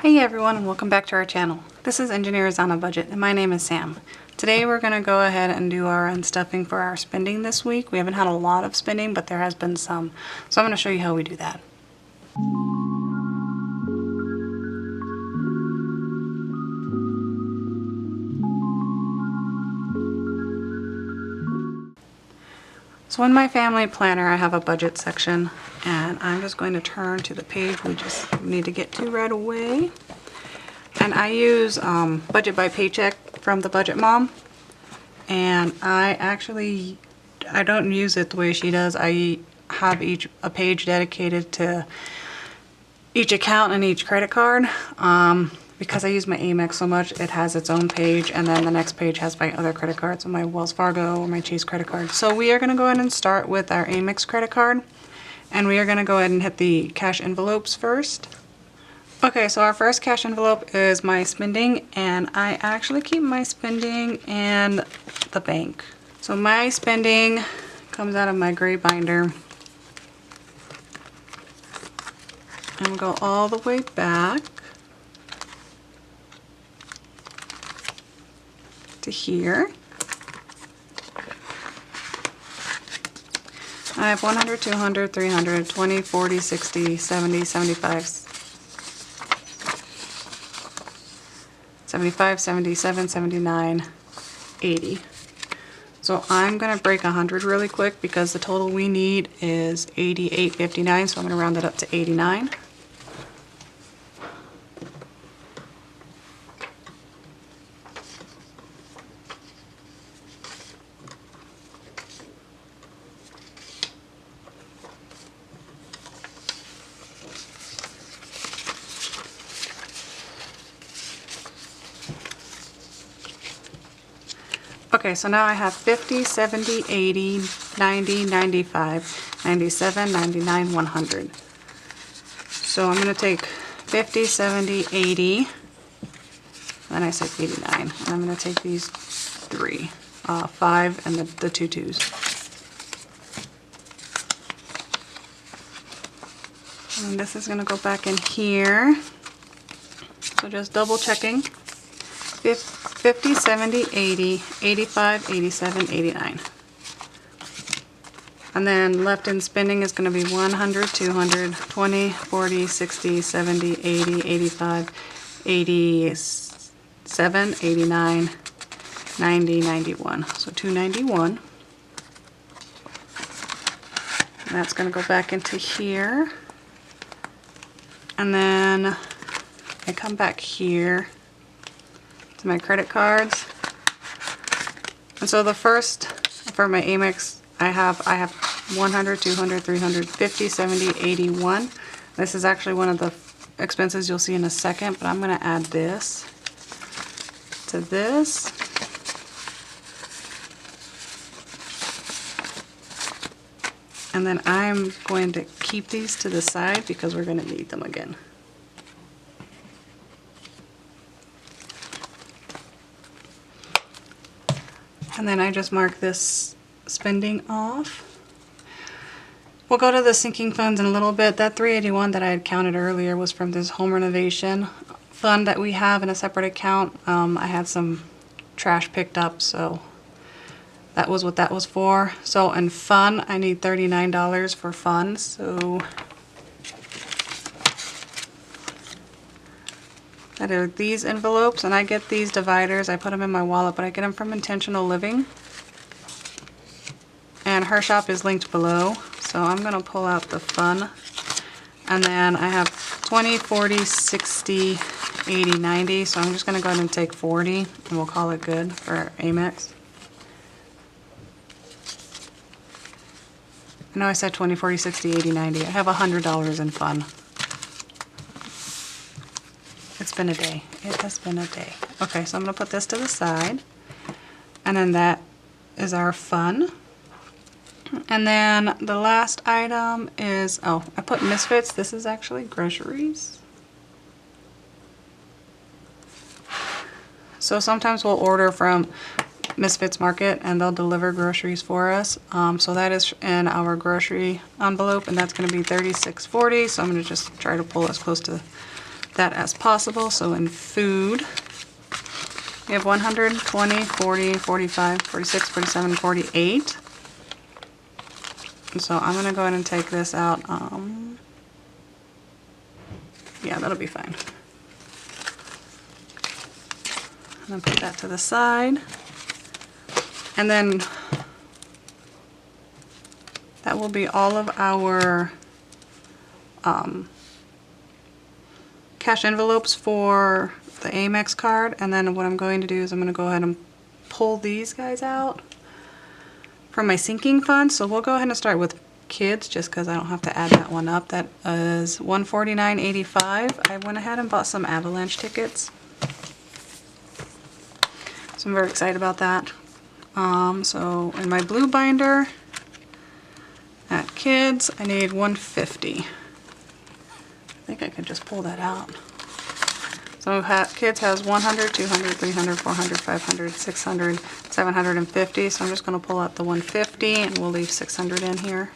Hey everyone, and welcome back to our channel. This is Engineers on a Budget and my name is Sam. Today we're going to go ahead and do our unstuffing for our spending this week. We haven't had a lot of spending, but there has been some. So I'm going to show you how we do that. So in my family planner I have a budget section, and I'm just going to turn to the page we just need to get to right away. And I use Budget by Paycheck from the Budget Mom, and I don't use it the way she does. I have a page dedicated to each account and each credit card. Because I use my Amex so much, it has its own page, and then the next page has my other credit cards, so my Wells Fargo or my Chase credit card. So we are going to go ahead and start with our Amex credit card, and we are going to go ahead and hit the cash envelopes first. Okay, so our first cash envelope is my spending, and I actually keep my spending in the bank. So my spending comes out of my gray binder, and we'll go all the way back to here. I have 100, 200, 300, 20, 40, 60, 70, 75, 75, 77, 79, 80. So I'm going to break 100 really quick because the total we need is 88.59, so I'm going to round it up to 89. Okay, so now I have 50, 70, 80, 90, 95, 97, 99, 100. So I'm going to take 50, 70, 80, then I said 89. And I'm going to take these three, 5 and the two twos. And this is going to go back in here. So just double checking. 50, 70, 80, 85, 87, 89. And then left in spending is going to be 100, 200, 20, 40, 60, 70, 80, 85, 87, 89, 90, 91. So 291. And that's going to go back into here. And then I come back here to my credit cards. And so the first, for my Amex, I have 100, 200, 300, 50, 70, 81. This is actually one of the expenses you'll see in a second, but I'm going to add this to this. And then I'm going to keep these to the side because we're going to need them again. And then I just mark this spending off. We'll go to the sinking funds in a little bit. That 381 that I had counted earlier was from this home renovation fund that we have in a separate account. I had some trash picked up, so that was what that was for. So in fun, I need $39 for fun. So that are these envelopes, and I get these dividers. I put them in my wallet, but I get them from Intentional Living. And her shop is linked below. So I'm going to pull out the fun. And then I have 20, 40, 60, 80, 90. So I'm just going to go ahead and take 40, and we'll call it good for Amex. I know I said 20, 40, 60, 80, 90. I have $100 in fun. It's been a day. It has been a day. Okay, so I'm going to put this to the side. And then that is our fun. And then the last item is, oh, I put Misfits. This is actually groceries. So sometimes we'll order from Misfits Market and they'll deliver groceries for us. So that is in our grocery envelope, and that's going to be $36.40. So I'm going to just try to pull as close to that as possible. So in food, we have 100, 20, 40, 45, 46, 47, 48. And so I'm going to go ahead and take this out. Yeah, that'll be fine. I'm going to put that to the side. And then that will be all of our cash envelopes for the Amex card. And then what I'm going to do is I'm going to go ahead and pull these guys out from my sinking fund. So we'll go ahead and start with kids just because I don't have to add that one up. That is $149.85. I went ahead and bought some Avalanche tickets. So I'm very excited about that. So in my blue binder at kids, I need $150. I think I could just pull that out. So kids has 100, 200, 300, 400, 500, 600, 750. So I'm just going to pull out the 150 and we'll leave 600 in here.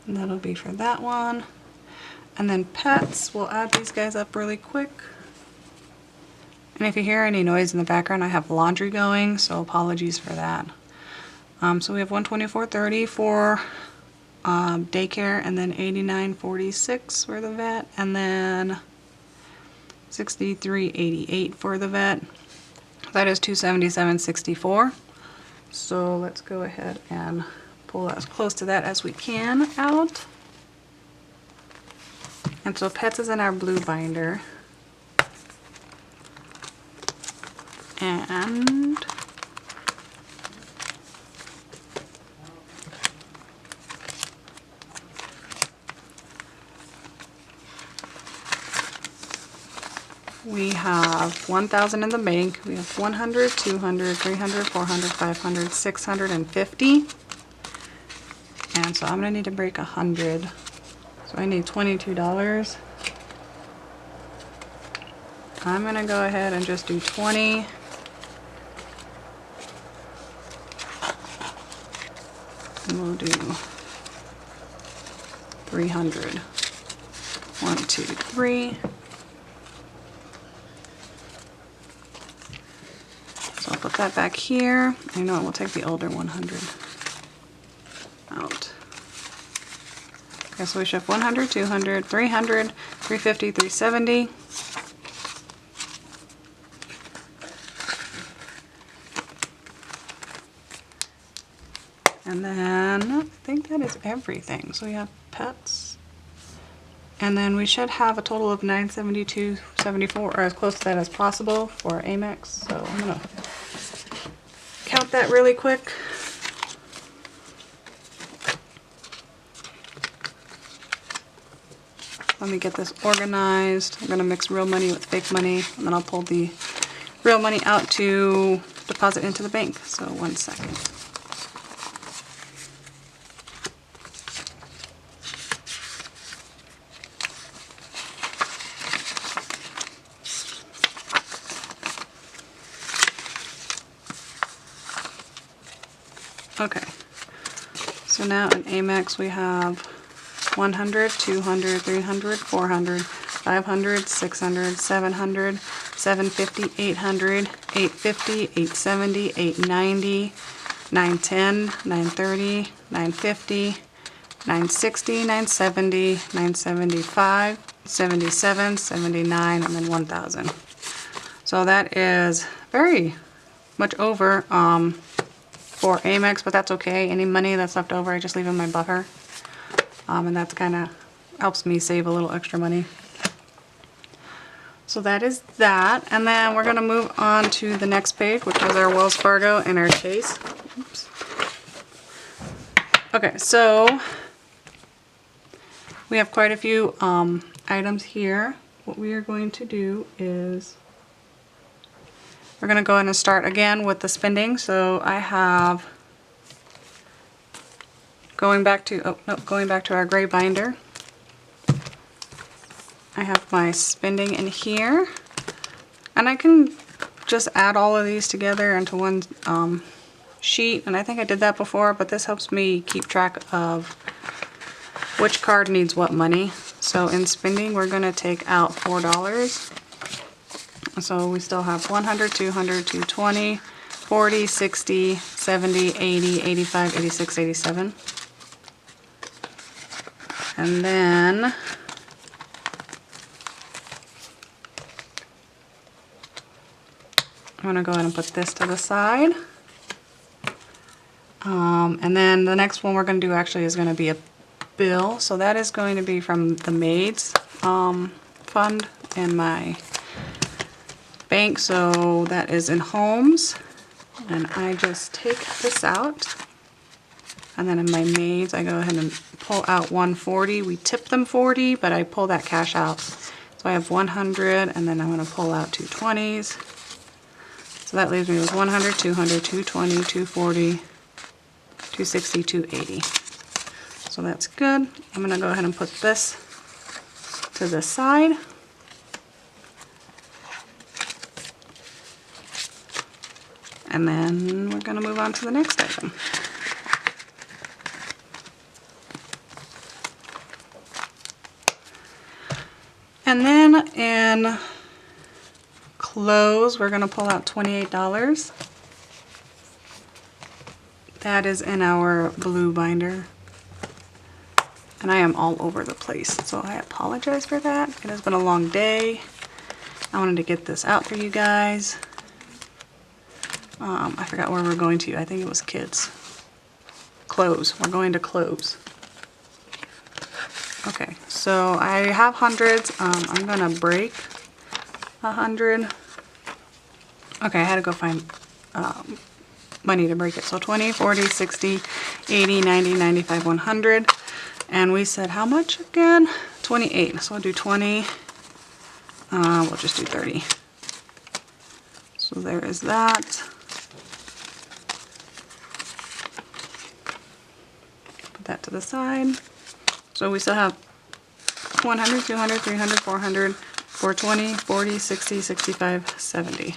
And that'll be for that one. And then pets, we'll add these guys up really quick. And if you hear any noise in the background, I have laundry going, so apologies for that. So we have $124.30 for daycare, and then $89.46 for the vet, and then $63.88 for the vet. That is $277.64. So let's go ahead and pull as close to that as we can out. And so pets is in our blue binder. And we have 1,000 in the bank. We have 100, 200, 300, 400, 500, 650. And so I'm gonna need to break 100. So I need $22. I'm gonna go ahead and just do 20. And we'll do 300. 1, 2, 3. So I'll put that back here. You know what, we'll take the older 100 out. Okay, so we should have 100, 200, 300, 350, 370. And then I think that is everything. So we have pets. And then we should have a total of $972.74, or as close to that as possible for Amex. So I'm gonna count that really quick. Let me get this organized. I'm gonna mix real money with fake money, and then I'll pull the real money out to deposit into the bank. So 1 second. Okay, so now in Amex we have 100, 200, 300, 400, 500, 600, 700, 750, 800, 850, 870, 890, 910, 930, 950, 960, 970, 975, 77, 79, and then 1,000. So that is very much over for Amex, but that's okay. Any money that's left over, I just leave in my buffer. And that kind of helps me save a little extra money. So that is that. And then we're going to move on to the next page, which is our Wells Fargo and our Chase. Oops. Okay, so we have quite a few items here. What we are going to do is we're going to go ahead and start again with the spending. So I have, going back to our gray binder, I have my spending in here, and I can just add all of these together into one sheet, and I think I did that before, but this helps me keep track of which card needs what money. So in spending, we're going to take out $4. So we still have 100, 200, 220, 40, 60, 70, 80, 85, 86, 87. And then I'm going to go ahead and put this to the side. And then the next one we're going to do actually is going to be a bill. So that is going to be from the maids fund in my bank. So that is in homes. And I just take this out. And then in my maids, I go ahead and pull out 140. We tip them 40, but I pull that cash out. So I have 100, and then I'm going to pull out 220s. So that leaves me with 100, 200, 220, 240, 260, 280. So that's good. I'm going to go ahead and put this to the side. And then we're going to move on to the next item. And then in clothes, we're going to pull out $28. That is in our blue binder. And I am all over the place, so I apologize for that. It has been a long day. I wanted to get this out for you guys. I forgot where we're going to. I think it was kids. Clothes. We're going to clothes. Okay, so I have hundreds. I'm going to break 100. Okay, I had to go find money to break it. So 20, 40, 60, 80, 90, 95, 100. And we said how much again? 28. So I'll do 20. We'll just do 30. So there is that. Put that to the side. So we still have 100, 200, 300, 400, 420, 40, 60, 65, 70.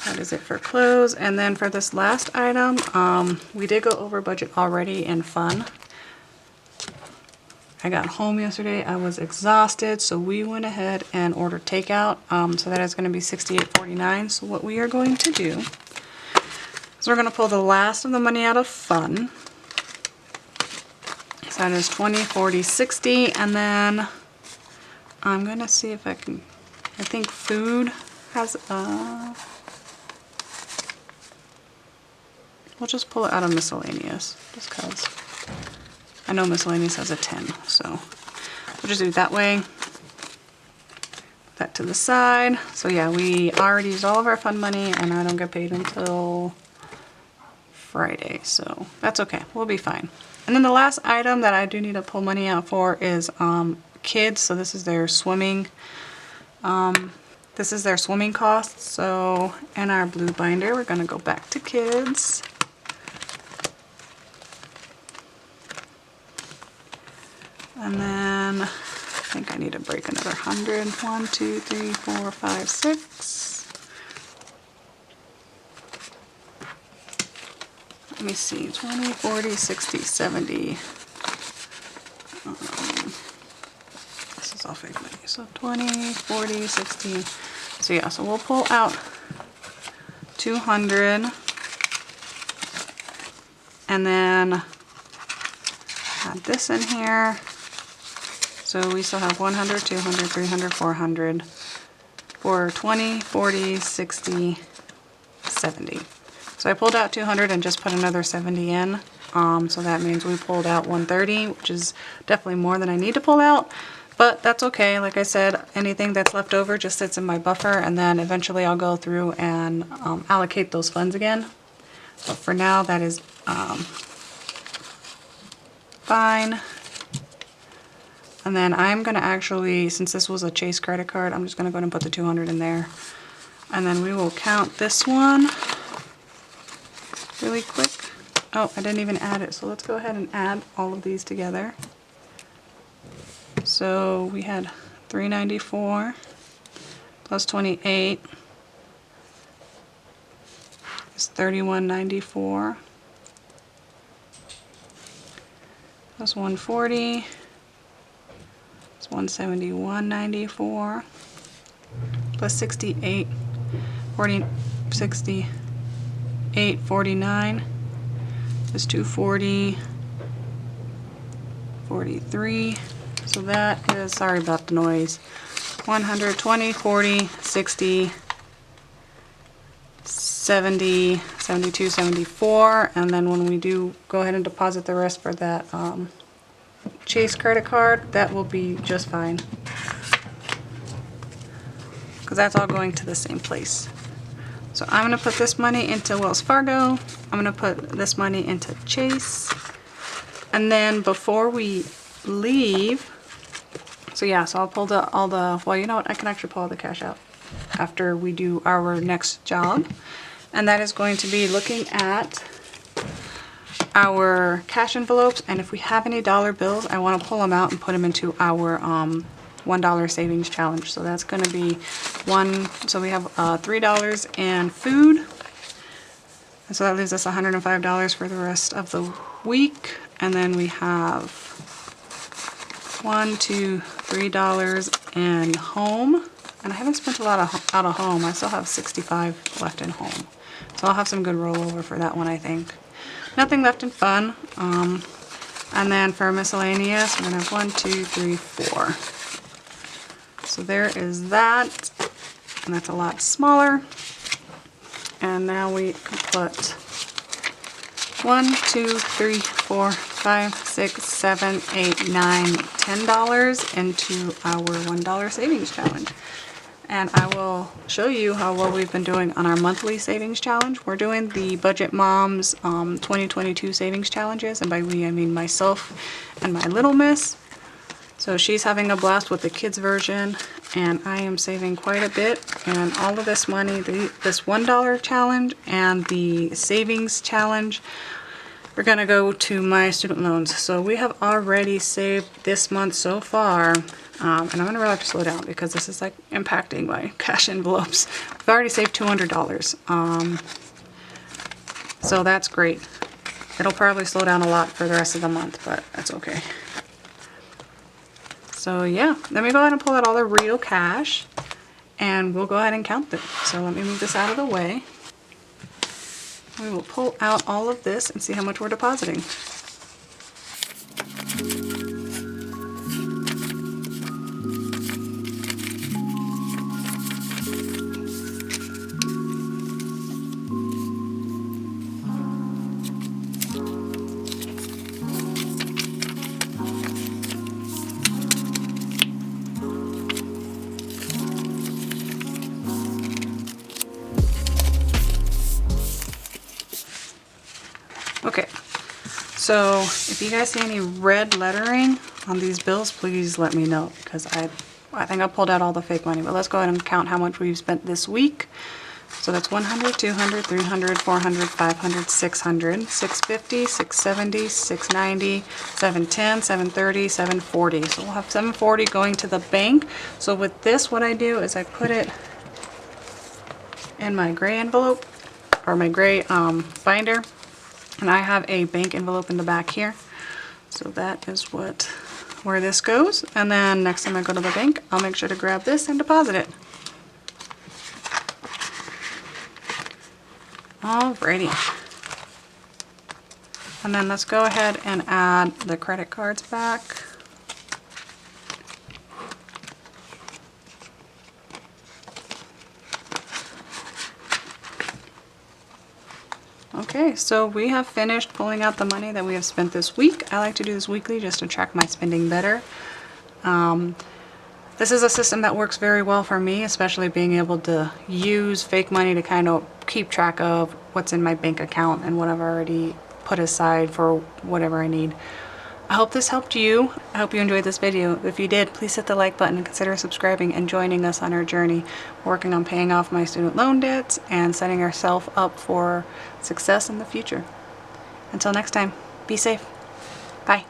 That is it for clothes. And then for this last item, we did go over budget already in fun. I got home yesterday, I was exhausted, so we went ahead and ordered takeout. So that is going to be $68.49. So what we are going to do is we're going to pull the last of the money out of fun. So that is 20, 40, 60, and then I'm going to see if I can, I think food has we'll just pull it out of miscellaneous, just because I know miscellaneous has a 10, so we'll just do it that way. Put that to the side. So yeah, we already used all of our fun money, and I don't get paid until Friday, so that's okay. We'll be fine. And then the last item that I do need to pull money out for is kids. So this is their swimming. This is their swimming costs. So in our blue binder, we're going to go back to kids. And then I think I need to break another 100. 1, 2, 3, 4, 5, 6. Let me see, 20, 40, 60, 70. This is all fake money. So 20, 40, 60. So yeah, so we'll pull out 200. And then add this in here. So we still have 100, 200, 300, 400, 420, 40, 60, 70. So I pulled out 200 and just put another 70 in. So that means we pulled out 130, which is definitely more than I need to pull out. But that's okay. Like I said, anything that's left over just sits in my buffer, and then eventually I'll go through and allocate those funds again. But for now, that is fine. And then I'm going to actually, since this was a Chase credit card, I'm just going to go ahead and put the 200 in there. And then we will count this one really quick. Oh, I didn't even add it. So let's go ahead and add all of these together. So we had 394 plus 28 is $31.94 plus $140. It's $171.94 plus 68, 40, 68.49 is 240, 43. So that is, sorry about the noise, 120, 40, 60, 70, 72, 74, and then when we do go ahead and deposit the rest for that Chase credit card, that will be just fine, because that's all going to the same place. So I'm going to put this money into Wells Fargo, I'm going to put this money into Chase, and then before we leave, so yeah, so I'll pull all the, well, you know what, I can actually pull all the cash out after we do our next job, and that is going to be looking at our cash envelopes, and if we have any dollar bills, I want to pull them out and put them into our $1 savings challenge. So that's going to be so we have $3 in food, and so that leaves us $105 for the rest of the week, and then we have $1, $2, $3 in home, and I haven't spent a lot out of home. I still have 65 left in home, so I'll have some good rollover for that one, I think. Nothing left in fun. And then for miscellaneous, we're gonna have 1, 2, 3, 4. So there is that, and that's a lot smaller. And now we can put 1, 2, 3, 4, 5, 6, 7, 8, 9, $10 into our $1 savings challenge. And I will show you how well we've been doing on our monthly savings challenge. We're doing the Budget Moms 2022 savings challenges, and by we I mean myself and my little miss. So she's having a blast with the kids version, and I am saving quite a bit. And all of this money, this $1 challenge and the savings challenge, we're gonna go to my student loans. So we have already saved this month so far. And I'm gonna really have to slow down because this is like impacting my cash envelopes. We've already saved $200. So that's great. It'll probably slow down a lot for the rest of the month, but that's okay. So yeah, let me go ahead and pull out all the real cash, and we'll go ahead and count them. So let me move this out of the way. We will pull out all of this and see how much we're depositing. Okay, so if you guys see any red lettering on these bills, please let me know, because I think I pulled out all the fake money. But let's go ahead and count how much we've spent this week. So that's 100, 200, 300, 400, 500, 600, 650, 670, 690, 710, 730, 740. So we'll have 740 going to the bank. So with this, what I do is I put it in my gray envelope, or my gray binder. And I have a bank envelope in the back here. So that is where this goes. And then next time I go to the bank, I'll make sure to grab this and deposit it. Alrighty. And then let's go ahead and add the credit cards back. Okay, so we have finished pulling out the money that we have spent this week. I like to do this weekly just to track my spending better. This is a system that works very well for me, especially being able to use fake money to kind of keep track of what's in my bank account and what I've already put aside for whatever I need. I hope this helped you. I hope you enjoyed this video. If you did, please hit the like button and consider subscribing and joining us on our journey, working on paying off my student loan debts and setting ourselves up for success in the future. Until next time, be safe. Bye.